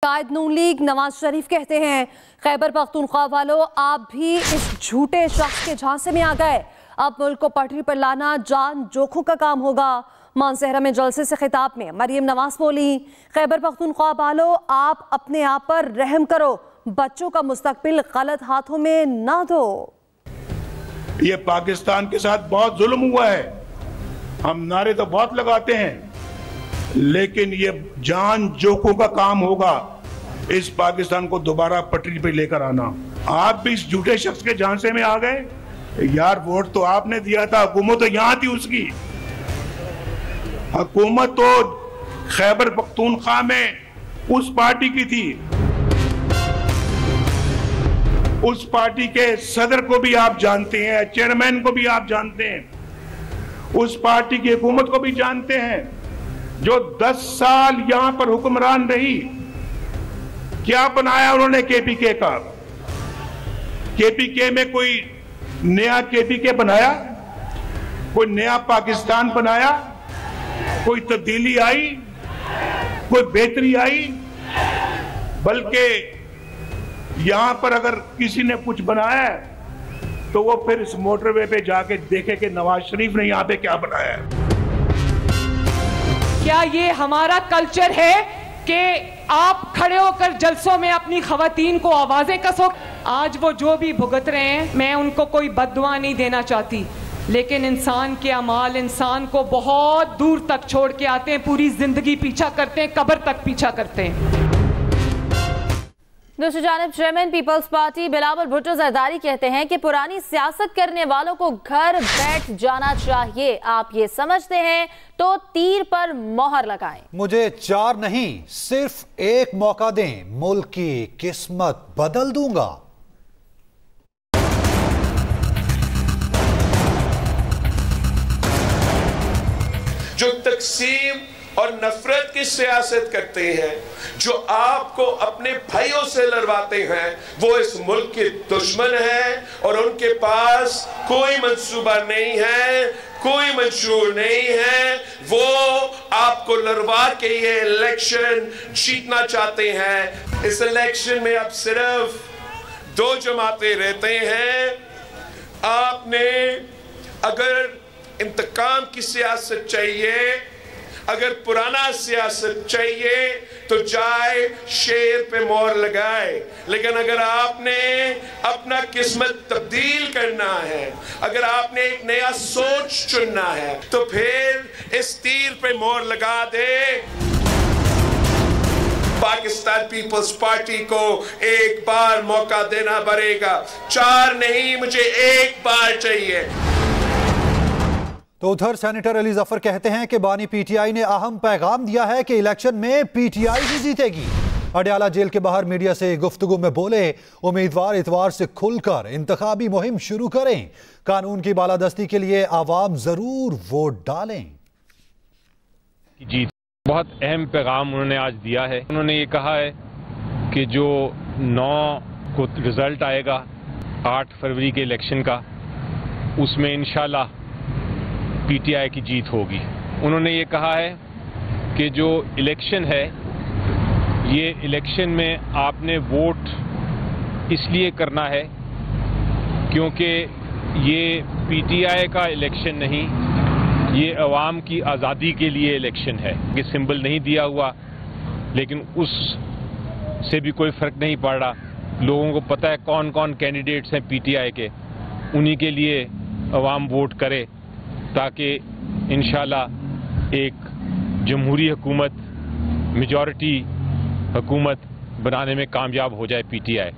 कायद नून league Nawaz Sharif कहते हैं, खैबर पख्तूनख्वा वालों आप भी इस झूठे शख्स के झांसे में आ गए। अब मुल्क को पटरी पर लाना जान जोखों का काम होगा। मानसहरा में जलसे से खिताब में मरियम नवाज बोली, खैबर पख्तूनख्वा वालों आप अपने आप पर रहम करो, बच्चों का मुस्तकबिल गलत हाथों में ना दो। ये पाकिस्तान के साथ बहुत जुल्म हुआ है। हम नारे तो बहुत लगाते हैं, लेकिन ये जान जोखों का काम होगा इस पाकिस्तान को दोबारा पटरी पे लेकर आना। आप भी इस झूठे शख्स के झांसे में आ गए। यार वोट तो आपने दिया था, हुकूमत तो यहां थी, उसकी हुकूमत तो खैबर पख्तूनख्वा में उस पार्टी की थी। उस पार्टी के सदर को भी आप जानते हैं, चेयरमैन को भी आप जानते हैं, उस पार्टी की हुकूमत को भी जानते हैं, जो 10 साल यहां पर हुक्मरान रही। क्या बनाया उन्होंने केपीके का? केपीके में कोई नया केपीके बनाया? कोई नया पाकिस्तान बनाया? कोई तब्दीली आई? कोई बेहतरी आई? बल्कि यहां पर अगर किसी ने कुछ बनाया है तो वो फिर इस मोटरवे पे जाके देखे कि नवाज शरीफ ने यहां पे क्या बनाया है। क्या ये हमारा कल्चर है कि आप खड़े होकर जलसों में अपनी खवातीन को आवाजें कसो? आज वो जो भी भुगत रहे हैं, मैं उनको कोई बद्दुआ नहीं देना चाहती, लेकिन इंसान के अमाल इंसान को बहुत दूर तक छोड़ के आते हैं, पूरी जिंदगी पीछा करते हैं, कब्र तक पीछा करते हैं। दूसरी जानिब chairman Peoples Party Bilawal Bhutto Zardari कहते हैं कि पुरानी सियासत करने वालों को घर बैठ जाना चाहिए। आप ये समझते हैं तो तीर पर मोहर लगाएं। मुझे 4 नहीं सिर्फ 1 मौका दें, मुल्क की किस्मत बदल दूंगा। जो तकसीम और नफरत की सियासत करते हैं, जो आपको अपने भाइयों से लड़वाते हैं, वो इस मुल्क के दुश्मन हैं और उनके पास कोई मंसूबा नहीं है, कोई मंशूर नहीं है। वो आपको लड़वा के ये इलेक्शन जीतना चाहते हैं। इस इलेक्शन में अब सिर्फ 2 जमातें रहते हैं। आपने अगर इंतकाम की सियासत चाहिए, अगर पुराना सियासत चाहिए तो जाए शेर पे मोहर लगाए, लेकिन अगर आपने अपना किस्मत तब्दील करना है, अगर आपने एक नया सोच चुनना है, तो फिर इस तीर पे मोहर लगा दे। पाकिस्तान पीपल्स पार्टी को एक बार मौका देना पड़ेगा, 4 नहीं, मुझे 1 बार चाहिए। तो उधर सेनेटर अली जफर कहते हैं कि बानी पीटीआई ने अहम पैगाम दिया है कि इलेक्शन में पीटीआई ही जीतेगी। अडयाला जेल के बाहर मीडिया से गुफ्तगू में बोले, उम्मीदवार इतवार से खुलकर इंतखाबी मुहिम शुरू करें, कानून की बालादस्ती के लिए आवाम जरूर वोट डालें। जी बहुत अहम पैगाम उन्होंने आज दिया है। उन्होंने ये कहा है कि जो 9 को रिजल्ट आएगा 8 फरवरी के इलेक्शन का, उसमें इंशाल्लाह पीटीआई की जीत होगी। उन्होंने ये कहा है कि जो इलेक्शन है, ये इलेक्शन में आपने वोट इसलिए करना है क्योंकि ये पीटीआई का इलेक्शन नहीं, ये अवाम की आज़ादी के लिए इलेक्शन है। कि सिंबल नहीं दिया हुआ, लेकिन उस से भी कोई फ़र्क नहीं पड़ रहा। लोगों को पता है कौन कौन कैंडिडेट्स हैं पीटीआई के, उन्हीं के लिए अवाम वोट करे, ताकि इंशाल्लाह एक जमहूरी हुकूमत, मेजॉरिटी हुकूमत बनाने में कामयाब हो जाए PTI.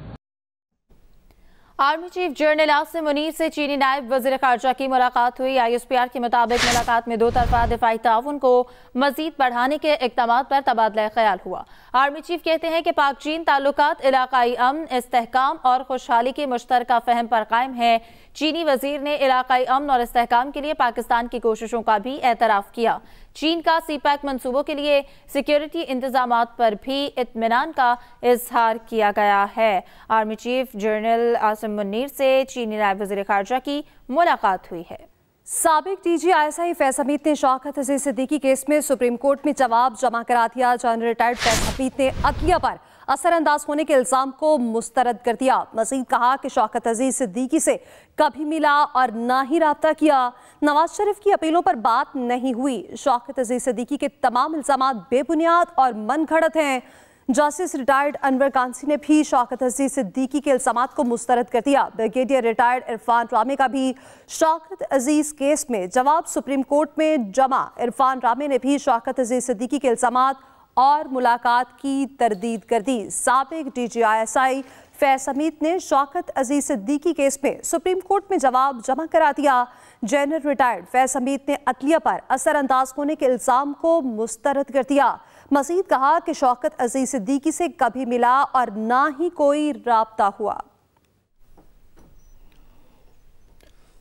Army chief general Asim Munir से चीनी नायब वज़ीर ख़ारजा की मुलाकात हुई। ISPR के मुताबिक मुलाकात में 2 तरफ़ा दिफ़ाई ताउन को मज़ीद बढ़ाने के इक़दामात पर तबादला ख्याल हुआ। आर्मी चीफ कहते हैं कि पाक चीन ताल्लुकात इलाकाई अमन, इस्तेहकाम और खुशहाली के मुश्तरका फ़हम पर कायम है। चीनी वज़ीर ने इलाकाई अमन और इस्तेहकाम के लिए पाकिस्तान की कोशिशों का भी एतराफ़ किया। चीन का CPEC मंसूबों के लिए सिक्योरिटी इंतजामात पर भी इत्मीनान का इजहार किया गया है। Army chief general Asim Munir से चीनी नायब वज़ीर ख़ारजा की मुलाकात हुई है। साबिक DG ISI फैज़ हमीद ने शौकत अज़ीज़ सिद्दीकी केस में सुप्रीम कोर्ट में जवाब जमा करा दिया। जनरल रिटायर्ड फैज़ हमीद ने अदलिया पर असरअंदाज होने के इल्जाम को मुस्तरद कर दिया। मजीद कहा कि शौकत अजीज सिद्दीकी से कभी मिला और ना ही राब्ता किया। नवाज शरीफ की अपीलों पर बात नहीं हुई। शौकत अजीज सिद्दीकी के तमाम इल्जाम बेबुनियाद और मनगढ़ंत हैं। जस्टिस रिटायर्ड अनवर कांसी ने भी शौकत अजीज सिद्दीकी के इल्जामात को मुस्तरद कर दिया। ब्रिगेडियर रिटायर्ड इरफान रामे का भी शौकत अजीज केस में जवाब सुप्रीम कोर्ट में जमा। इरफान रामे ने भी शौकत अजीज सिद्दीकी के इल्जामात और मुलाकात की तरदीद कर दी। साबिक DGI फैज हमीद ने शौकत अजीज सिद्दीकी केस में सुप्रीम कोर्ट में जवाब जमा करा दिया। जनरल रिटायर्ड फैज हमीद ने अदलिया पर असरअंदाज होने के इल्जाम को मुस्तरद कर दिया। मजीद कहा कि शौकत अजीज सिद्दीकी से कभी मिला और ना ही कोई राब्ता हुआ।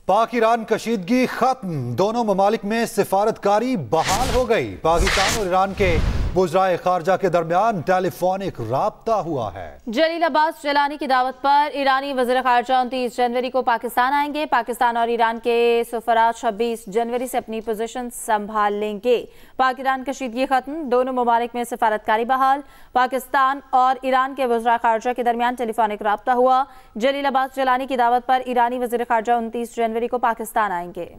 पाक ईरान कशीदगी खत्म, दोनों ममालिक में सिफारतकारी बहाल हो गई। पाकिस्तान और ईरान के वज़राए खारजा के दरमियान टेलीफोनिक राब्ता हुआ है। जलील अब्बास जिलानी की दावत पर ईरानी वज़ीर खारजा 29 जनवरी को पाकिस्तान आएंगे। पाकिस्तान और ईरान के सफरात 26 जनवरी से अपनी पोजीशन संभाल लेंगे। पाक ईरान कशीदगी खत्म, दोनों ममालिक में सिफारतकारी बहाल। पाकिस्तान और ईरान के वज़ीर खारजा के दरमियान टेलीफोनिक राब्ता हुआ। जलील अब्बास जिलानी की दावत पर ईरानी वज़ीर खारजा 29 जनवरी को पाकिस्तान आएंगे।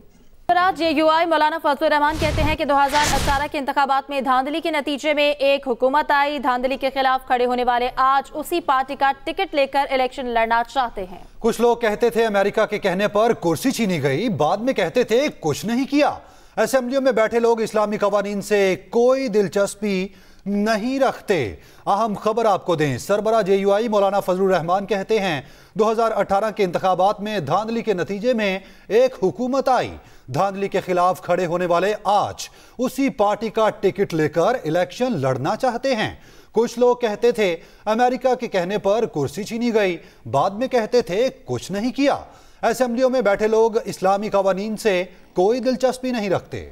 JUI मौलाना फजलुर रहमान कहते हैं कि 2018 के इंतखाबात में धांधली के नतीजे में एक हुकूमत आई। धांधली के खिलाफ खड़े होने वाले आज उसी पार्टी का टिकट लेकर इलेक्शन लड़ना चाहते हैं। कुछ लोग कहते थे अमेरिका के कहने पर कुर्सी छीनी गई, बाद में कहते थे कुछ नहीं किया। असेंबलियों में बैठे लोग इस्लामी कवानीन से कोई दिलचस्पी नहीं रखते। अहम खबर आपको दें, सरबरा JUI मौलाना फजलुर रहमान कहते हैं 2018 के इंतखाबात में धांधली के नतीजे में एक हुकूमत आई। धांधली के खिलाफ खड़े होने वाले आज उसी पार्टी का टिकट लेकर इलेक्शन लड़ना चाहते हैं। कुछ लोग कहते थे अमेरिका के कहने पर कुर्सी छीनी गई, बाद में कहते थे कुछ नहीं किया। असेंबलियों में बैठे लोग इस्लामी कवानीन से कोई दिलचस्पी नहीं रखते।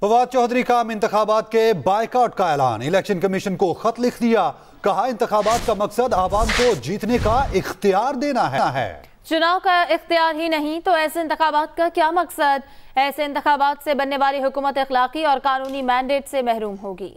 फवाद चौधरी का इंतखाबात के बायकॉट का ऐलान, इलेक्शन कमीशन को खत लिख दिया। कहा इंतखाबात का मकसद आवाम को जीतने का इख्तियार देना है। चुनाव का इख्तियार ही नहीं तो ऐसे इंतखाबात का क्या मकसद? ऐसे इंतखाबात से बनने वाली हुकूमत अखलाकी और कानूनी मैंडेट से महरूम होगी।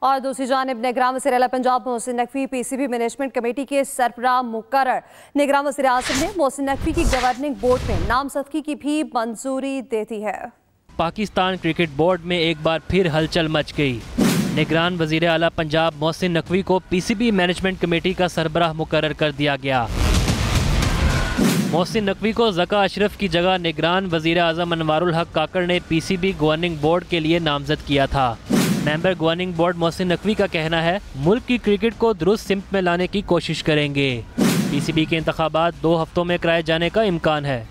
और दूसरी जानिब निगरान वज़ीर आला Punjab Mohsin Naqvi PCB management committee के सरबराह मुकर्रर। निगरान वज़ीर आज़म ने मोहसिन नकवी की गवर्निंग बोर्ड में नामजदगी की भी मंजूरी दे दी है। पाकिस्तान क्रिकेट बोर्ड में एक बार फिर हलचल मच गई। निगरान वज़ीर आला पंजाब मोहसिन नकवी को PCB मैनेजमेंट कमेटी का सरबराह मुकर्रर कर दिया गया। मोहसिन नकवी को ज़का अशरफ की जगह निगरान वज़ीर आज़म अनवारुल हक काकड़ ने PCB गवर्निंग बोर्ड के लिए नामजद किया था। Member governing board Mohsin Naqvi का कहना है मुल्क की क्रिकेट को दुरुस्त सिमत में लाने की कोशिश करेंगे। PCB के इंतखाबात 2 हफ्तों में कराए जाने का इम्कान है।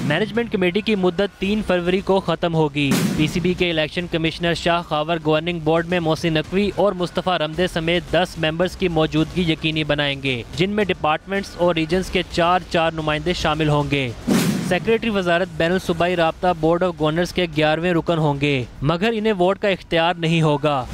मैनेजमेंट कमेटी की मुद्दत 3 फरवरी को ख़त्म होगी। PCB के election commissioner Shah Khawar governing board में मोहसिन नकवी और मुस्तफ़ा रमदे समेत 10 मेंबर्स की मौजूदगी यकीनी बनाएंगे, जिनमें डिपार्टमेंट्स और रीजन्स के 4 नुमाइंदे शामिल होंगे। सेक्रेटरी वजारत बैनुल सूबाई राब्ता बोर्ड ऑफ गवर्नर्स के 11वें रुकन होंगे, मगर इन्हें वोट का इख्तियार नहीं होगा।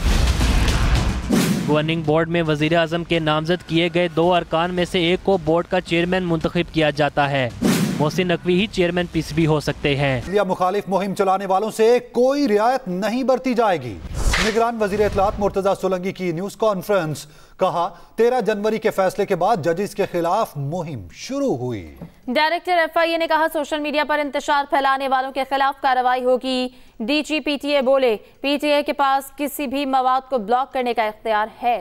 गवर्निंग बोर्ड में वज़ीर आज़म के नामजद किए गए 2 अरकान में से एक को बोर्ड का चेयरमैन मुंतखब किया जाता है। मोहसिन नकवी ही चेयरमैन PCB हो सकते हैं। मुखालिफ मुहिम चलाने वालों से कोई रियायत नहीं बरती जाएगी। निगरान वज़ीर इत्तलात मुर्तज़ा सोलंकी की न्यूज़ कॉन्फ्रेंस। कहा 13 जनवरी के फैसले के बाद जजेस के खिलाफ मुहिम शुरू हुई। डायरेक्टर FIA ने कहा सोशल मीडिया पर इंतशार फैलाने वालों के खिलाफ कार्रवाई होगी। DG PTA बोले PTA के पास किसी भी मवाद को ब्लॉक करने का इख्तियार है।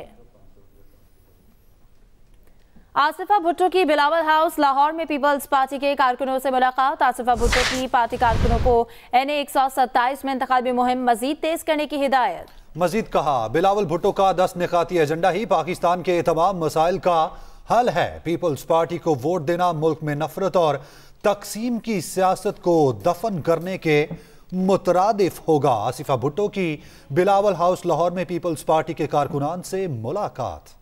आसिफा भुट्टो की बिलावल हाउस लाहौर में पीपल्स पार्टी के कारकुनों से मुलाकात। आसिफा भुट्टो की पार्टी कारकुनों को NA 127 में इंतखाबी मुहिम मजीद तेज करने की हिदायत। मजीद कहा बिलावल भुट्टो का 10 निकाती एजेंडा ही पाकिस्तान के तमाम मसाइल का हल है। पीपल्स पार्टी को वोट देना मुल्क में नफरत और तकसीम की सियासत को दफन करने के मुतरादिफ होगा। आसिफा भुट्टो की बिलावल हाउस लाहौर में पीपल्स पार्टी के कारकुनान से मुलाकात।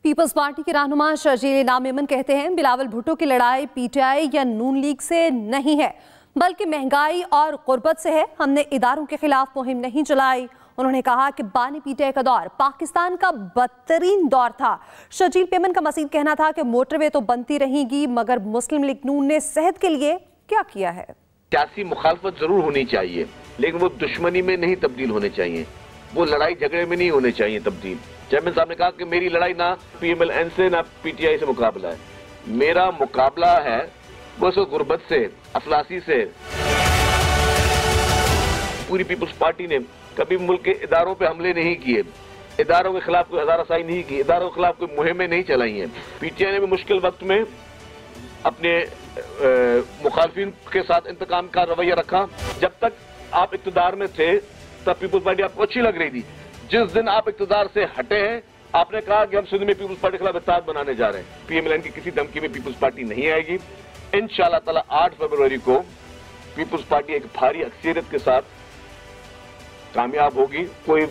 पीपल्स पार्टी के रहनुमा शर्जील नामेमन कहते हैं बिलावल भुट्टो की लड़ाई PTI या नून लीग से नहीं है, बल्कि महंगाई और गुर्बत से है। हमने इदारों के खिलाफ मुहिम नहीं चलाई। उन्होंने कहा कि बानी PTI का दौर पाकिस्तान का बदतरीन दौर था। शर्जील पेमन का मजीद कहना था कि मोटरवे तो बनती रहेगी, मगर मुस्लिम लीग नून ने सेहत के लिए क्या किया है। सियासी मुखालफत जरूर होनी चाहिए, लेकिन वो दुश्मनी में नहीं तब्दील होने चाहिए, वो लड़ाई झगड़े में नहीं होने चाहिए तब्दील। चेयरमैन साहब ने कहा कि मेरी लड़ाई ना PMLN से ना PTI से मुकाबला है, मेरा मुकाबला है वो सो गुर्बत से, अफलासी से। पूरी पीपुल्स पार्टी ने कभी मुल्क के इदारों पे हमले नहीं किए, इदारों के खिलाफ कोई हज़ारासाई नहीं की, इदारों के खिलाफ कोई मुहिमें नहीं चलाई हैं। PTI ने भी मुश्किल वक्त में अपने मुखालफिन के साथ इंतकाम का रवैया रखा। जब तक आप इक़्तिदार में थे तब पीपुल्स पार्टी आपको अच्छी लग रही थी। जिस दिन आप इक़्तिदार से हटे हैं, आपने कहा कि हम सिंध में पीपुल्स पार्टी के खिलाफ इत्तेहाद बनाने जा रहे हैं। PMLN की किसी धमकी में पीपुल्स पार्टी नहीं आएगी। इंशाअल्लाह ताला 8 फरवरी को पीपुल्स पार्टी एक भारी अक्सरियत के साथ कामयाब होगी। कोई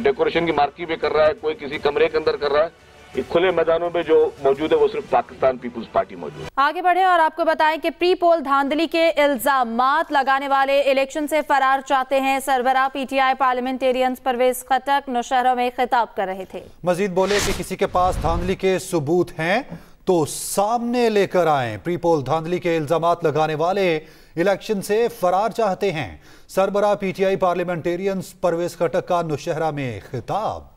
डेकोरेशन की मार्की में कर रहा है, कोई किसी कमरे के अंदर कर रहा है, ये खुले मैदानों में जो मौजूद है वो सिर्फ पाकिस्तान पीपुल्स पार्टी मौजूद है। आगे बढ़े और आपको बताएं कि प्री पोल धांधली के इल्जामात लगाने वाले इलेक्शन से फरार चाहते हैं। सरबराह PTI पार्लियामेंटेरियंस परवेज खटक नौशहरा में खिताब कर रहे थे। मजीद बोले कि किसी के पास धांधली के सबूत हैं तो सामने लेकर आए। प्री पोल धांधली के इल्जामात लगाने वाले इलेक्शन से फरार चाहते हैं। सरबराह PTI पार्लियामेंटेरियंस परवेज खटक का नौशहरा में खिताब।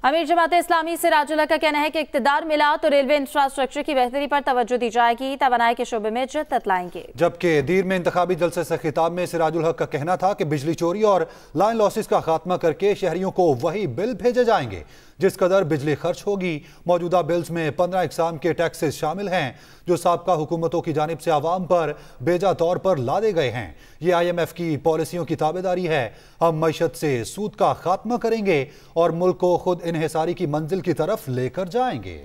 अमीर जमात इस्लामी सिराजुल्लाह का कहना है कि इक्तदार मिला तो रेलवे इंफ्रास्ट्रक्चर की बेहतरी पर तवज्जो दी जाएगी, तवानाई के शोबे में जद्दत लाएंगे। जबकि दीर में इंतखाबी जलसे से खिताब में सिराजुल हक का कहना था कि बिजली चोरी और लाइन लॉसेस का खात्मा करके शहरियों को वही बिल भेजे जाएंगे जिस कदर बिजली खर्च होगी। मौजूदा बिल्स में 15 इकसाम के टैक्सेस शामिल हैं जो साबका हुकूमतों की जानिब से आवाम पर बेजा तौर पर लादे गए हैं। ये IMF की पॉलिसियों की ताबेदारी है। हम मईशत से सूद का खात्मा करेंगे और मुल्क को खुद इन्हिसारी की मंजिल की तरफ लेकर जाएंगे।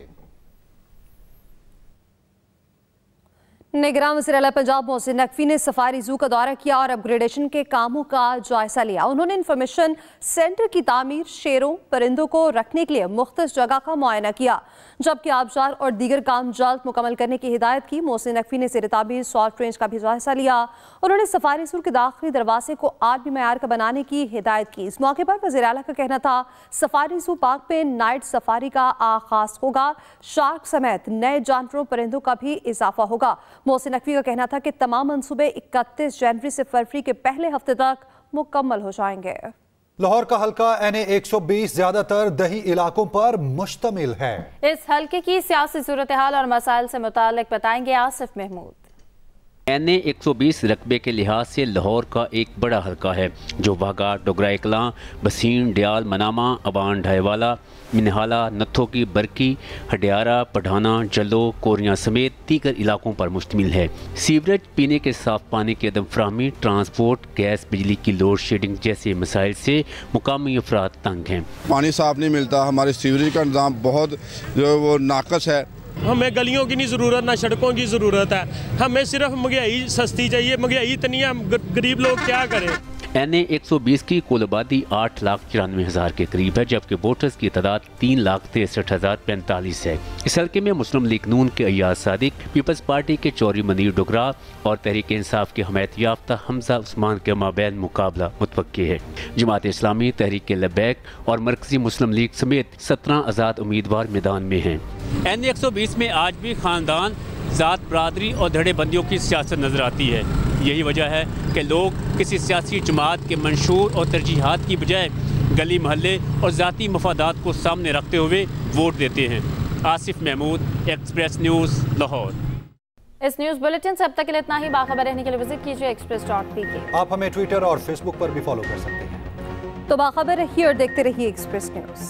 निगरान वज़ीर आला पंजाब मोहसिन नकवी ने सफारी जू का दौरा किया और अपग्रेडेशन के कामों का जायजा लिया। उन्होंने इंफॉर्मेशन सेंटर की तामीर, शेरों परिंदों को रखने के लिए मुख्तलिफ जगह का मुआयना किया, जबकि आबजार और दीगर काम जल्द मुकम्मल करने की हिदायत की। मोहसिन नकवी ने ज़ेर तामीर सॉल्ट रेंज का भी जायजा लिया। उन्होंने सफारी जू के दाखिली दरवाजे को आलमी मयार का बनाने की हिदायत की। इस मौके पर वज़ीर आला का कहना था सफारी जू पार्क में नाइट सफारी का आगाज होगा, शार्क समेत नए जानवरों परिंदों का भी इजाफा होगा। मोहसिन नकवी का कहना था कि तमाम मंसूबे 31 जनवरी से फरवरी के पहले हफ्ते तक मुकम्मल हो जाएंगे। लाहौर का हल्का NA 120 ज्यादातर दही इलाकों पर मुश्तमिल है। इस हल्के की सियासी सूरत हाल और मसाइल से मुताल्लिक बताएंगे आसिफ महमूद। NA 120 रकबे के लिहाज से लाहौर का एक बड़ा हल्का है जो वाघा, डोगरा कलां, बसीन, डियाल, मनामा, अवान, ढाईवाला, मिनहाला, नत्थों की बरकी, हडियारा, पढ़ाना, जलो, कोरियां समेत दीगर इलाकों पर मुश्तमिल है। सीवरेज, पीने के साफ पानी की अदम फ्राहमी, ट्रांसपोर्ट, गैस, बिजली की लोड शेडिंग जैसे मसाइल से मुकामी अफराद तंग हैं। पानी साफ नहीं मिलता, हमारे सीवरेज का निज़ाम बहुत जो वो नाकस है। हमें गलियों की नहीं ज़रूरत, ना सड़कों की ज़रूरत है, हमें सिर्फ महंगाई सस्ती चाहिए। महंगाई इतनी है, गरीब लोग क्या करें। NA 120 की कुल आबादी 8,94,000 के करीब है, जबकि वोटर्स की तादाद 3,63,045 है। इस हल्के में मुस्लिम लीग नून के अय्याज सादिक, पीपल्स पार्टी के चौरी मनीर डोगरा और तहरीक इंसाफ के हमायत याफ्ता हमजा उस्मान के माबैन मुकाबला मुतवक्की है। जमात इस्लामी, तहरीक लबैक और मरकजी मुस्लिम लीग समेत 17 आज़ाद उम्मीदवार मैदान में हैं। NA 120 में आज भी खानदान, ज़ात, बरादरी और धड़ेबंदियों की सियासत नजर आती है। यही वजह है कि लोग किसी सियासी जमात के मंशूर और तरजीहात की बजाय गली मोहल्ले और ज़ाती मफादात को सामने रखते हुए वोट देते हैं। Asif Mahmood, Express News, Lahore. इस न्यूज़ बुलेटिन से अब तक के लिए इतना ही। बाखबर रहने के लिए विजिट कीजिए express.pk। आप हमें ट्विटर और फेसबुक पर भी फॉलो कर सकते हैं। तो बाखबर रहिए और देखते रहिए एक्सप्रेस न्यूज़।